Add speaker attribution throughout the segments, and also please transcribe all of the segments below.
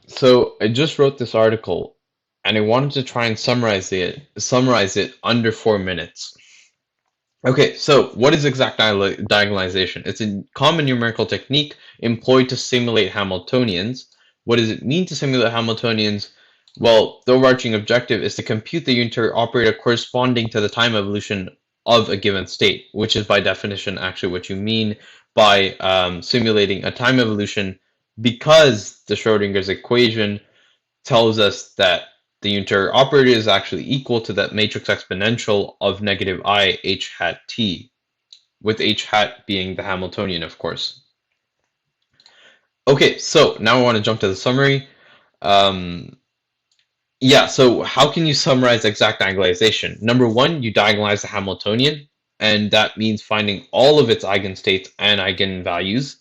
Speaker 1: So I just wrote this article and I wanted to try and summarize it under 4 minutes. Okay, so what is exact diagonalization? It's a common numerical technique employed to simulate Hamiltonians. What does it mean to simulate Hamiltonians? Well, the overarching objective is to compute the unitary operator corresponding to the time evolution of a given state, which is by definition actually what you mean by simulating a time evolution, because the Schrodinger's equation tells us that the unitary operator is actually equal to that matrix exponential of negative I h hat t, with h hat being the Hamiltonian, of course. Okay, so now I want to jump to the summary. Um, yeah, so how can you summarize exact diagonalization? Number one, you diagonalize the Hamiltonian, and that means finding all of its eigenstates and eigenvalues.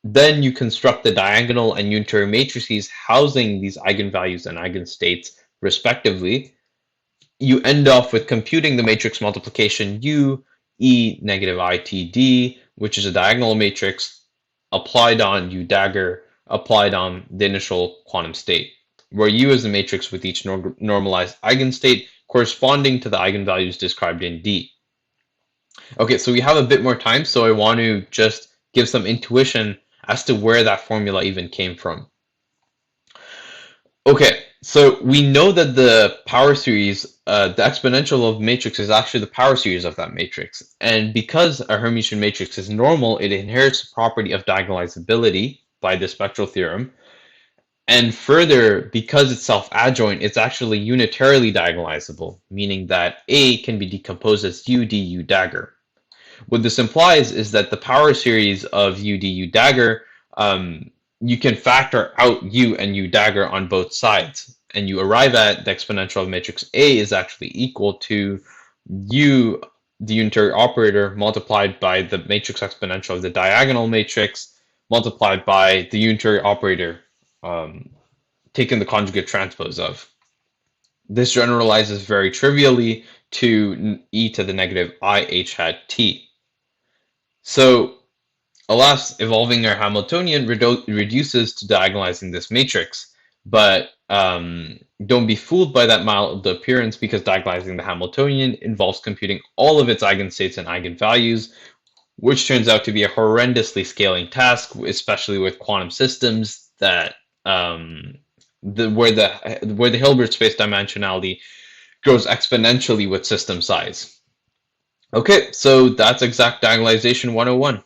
Speaker 1: Then you construct the diagonal and unitary matrices housing these eigenvalues and eigenstates respectively. You end off with computing the matrix multiplication U E negative ITD, which is a diagonal matrix applied on U dagger, applied on the initial quantum state, where U is the matrix with each normalized eigenstate corresponding to the eigenvalues described in D. Okay, so we have a bit more time, so I want to just give some intuition as to where that formula even came from. Okay, so we know that the power series, the exponential of matrix is actually the power series of that matrix. And because a Hermitian matrix is normal, it inherits the property of diagonalizability by the spectral theorem. And further, because it's self-adjoint, it's actually unitarily diagonalizable, meaning that A can be decomposed as U d U dagger. What this implies is that the power series of U d U dagger, you can factor out U and U dagger on both sides, and you arrive at the exponential of matrix A is actually equal to U, the unitary operator, multiplied by the matrix exponential of the diagonal matrix, multiplied by the unitary operator, taking the conjugate transpose of. This generalizes very trivially to e to the negative I h hat t. So alas, evolving our Hamiltonian reduces to diagonalizing this matrix, but don't be fooled by that mild appearance, because diagonalizing the Hamiltonian involves computing all of its eigenstates and eigenvalues, which turns out to be a horrendously scaling task, especially with quantum systems that where the Hilbert space dimensionality grows exponentially with system size. Okay, so that's exact diagonalization 101.